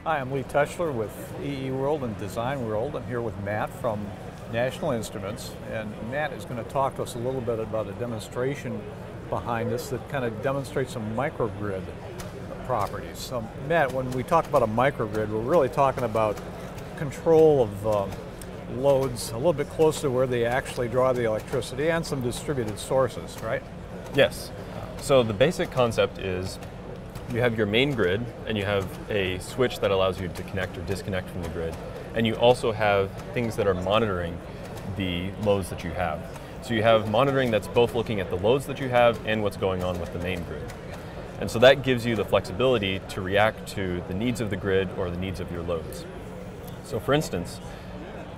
Hi, I'm Lee Tuchler with EE World and Design World. I'm here with Matt from National Instruments, and Matt is going to talk to us a little bit about a demonstration behind us that kind of demonstrates some microgrid properties. So Matt, when we talk about a microgrid, we're really talking about control of loads a little bit closer to where they actually draw the electricity and some distributed sources, right? Yes. So the basic concept is you have your main grid and you have a switch that allows you to connect or disconnect from the grid. And you also have things that are monitoring the loads that you have. So you have monitoring that's both looking at the loads that you have and what's going on with the main grid. And so that gives you the flexibility to react to the needs of the grid or the needs of your loads. So for instance,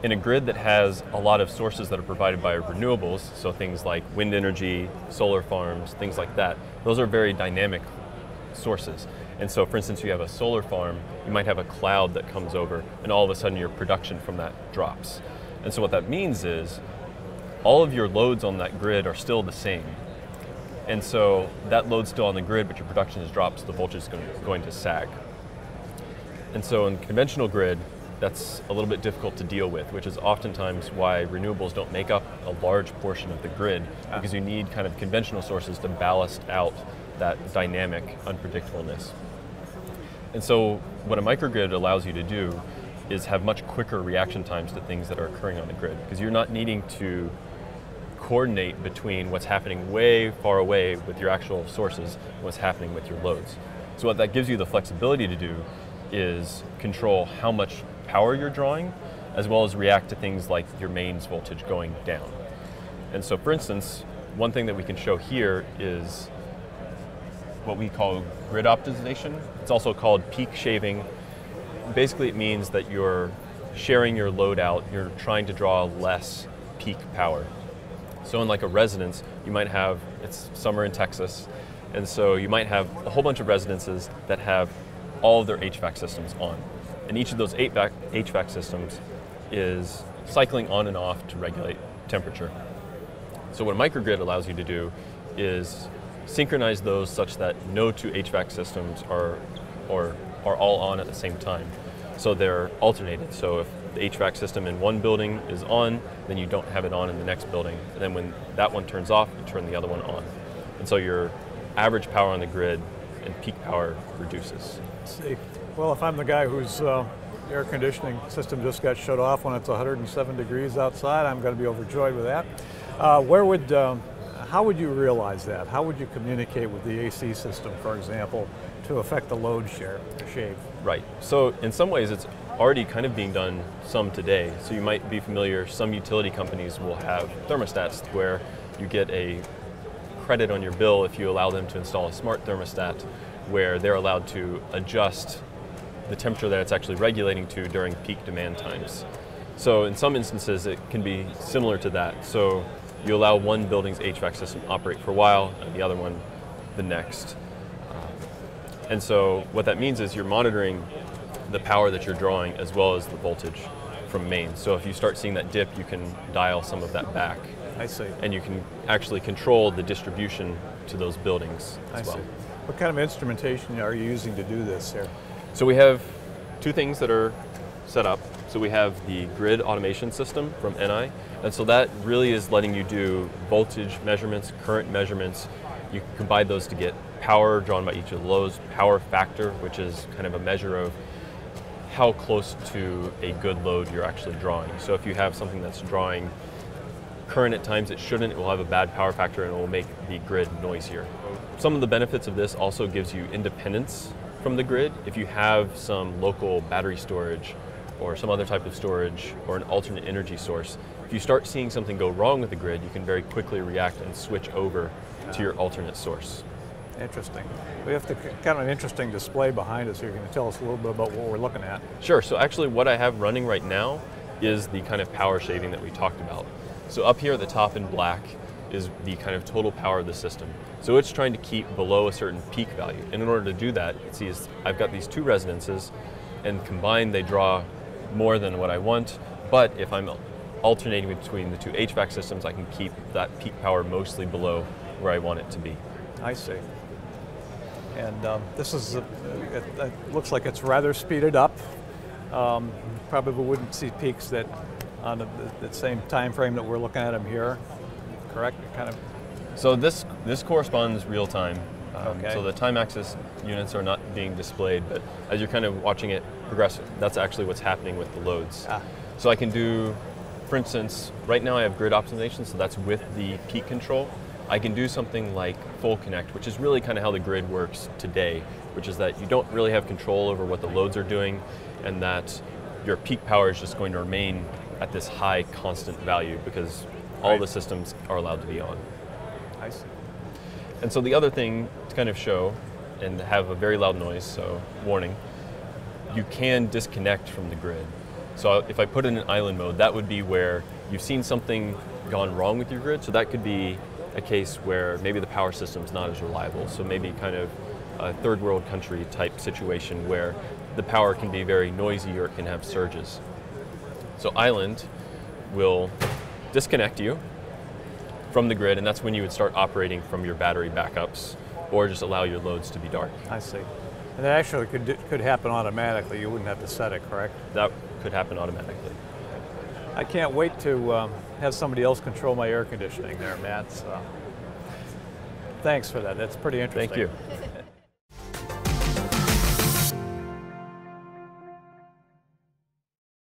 in a grid that has a lot of sources that are provided by renewables, so things like wind energy, solar farms, things like that, those are very dynamic sources. And so for instance, you have a solar farm, you might have a cloud that comes over and all of a sudden your production from that drops. And so what that means is all of your loads on that grid are still the same. And so that load's still on the grid, but your production has dropped, so the voltage is going to sag. And so in conventional grid, that's a little bit difficult to deal with, which is oftentimes why renewables don't make up a large portion of the grid, because you need kind of conventional sources to ballast out that dynamic unpredictableness. And so what a microgrid allows you to do is have much quicker reaction times to things that are occurring on the grid, because you're not needing to coordinate between what's happening way far away with your actual sources and what's happening with your loads. So what that gives you the flexibility to do is control how much power you're drawing, as well as react to things like your mains voltage going down. And so for instance, one thing that we can show here is what we call grid optimization. It's also called peak shaving. Basically it means that you're sharing your load out, you're trying to draw less peak power. So in like a residence, you might have, it's summer in Texas, and so you might have a whole bunch of residences that have all of their HVAC systems on. And each of those HVAC systems is cycling on and off to regulate temperature. So what a microgrid allows you to do is synchronize those such that no two HVAC systems are all on at the same time. So they're alternated. So if the HVAC system in one building is on, then you don't have it on in the next building. And then when that one turns off, you turn the other one on. And so your average power on the grid and peak power reduces. Let's see. Well, if I'm the guy whose air conditioning system just got shut off when it's 107 degrees outside, I'm going to be overjoyed with that. How would you realize that? How would you communicate with the AC system, for example, to affect the load shave? Right. So in some ways, it's already kind of being done some today. So you might be familiar, some utility companies will have thermostats where you get a credit on your bill if you allow them to install a smart thermostat where they're allowed to adjust the temperature that it's actually regulating to during peak demand times. So in some instances, it can be similar to that. So you allow one building's HVAC system to operate for a while and the other one the next. And so what that means is you're monitoring the power that you're drawing as well as the voltage from mains. So if you start seeing that dip, you can dial some of that back. I see. And you can actually control the distribution to those buildings as well. I see. What kind of instrumentation are you using to do this here? So we have two things that are set up. So we have the grid automation system from NI, and so that really is letting you do voltage measurements, current measurements. You can combine those to get power drawn by each of the loads, power factor, which is kind of a measure of how close to a good load you're actually drawing. So if you have something that's drawing current at times it shouldn't, it will have a bad power factor and it will make the grid noisier. Some of the benefits of this also gives you independence from the grid. If you have some local battery storage or some other type of storage or an alternate energy source, if you start seeing something go wrong with the grid, you can very quickly react and switch over to your alternate source. Interesting. We have kind of an interesting display behind us here. Can you tell us a little bit about what we're looking at? Sure. So actually what I have running right now is the kind of power shaving that we talked about. So up here at the top in black is the kind of total power of the system. So it's trying to keep below a certain peak value. And in order to do that, see, I've got these two residences, and combined they draw more than what I want, but if I'm alternating between the two HVAC systems, I can keep that peak power mostly below where I want it to be. I see. And this is, it looks like it's rather speeded up. Probably wouldn't see peaks that on the same time frame that we're looking at them here, correct? Kind of. So this corresponds real time. Okay. So the time axis units are not being displayed, but as you're kind of watching it progress, that's actually what's happening with the loads. So I can do, for instance, right now I have grid optimization, so that's with the peak control. I can do something like full connect, which is really kind of how the grid works today, which is that you don't really have control over what the loads are doing, and that your peak power is just going to remain at this high constant value because all the systems are allowed to be on. I see. And so the other thing to kind of show and have a very loud noise, so warning, you can disconnect from the grid. So if I put in an island mode, that would be where you've seen something gone wrong with your grid. So that could be a case where maybe the power system's not as reliable. So maybe kind of a third world country type situation where the power can be very noisy or it can have surges. So island will disconnect you from the grid, and that's when you would start operating from your battery backups or just allow your loads to be dark. I see. And that actually could happen automatically. You wouldn't have to set it, correct? That could happen automatically. I can't wait to have somebody else control my air conditioning there, Matt. So thanks for that. That's pretty interesting. Thank you.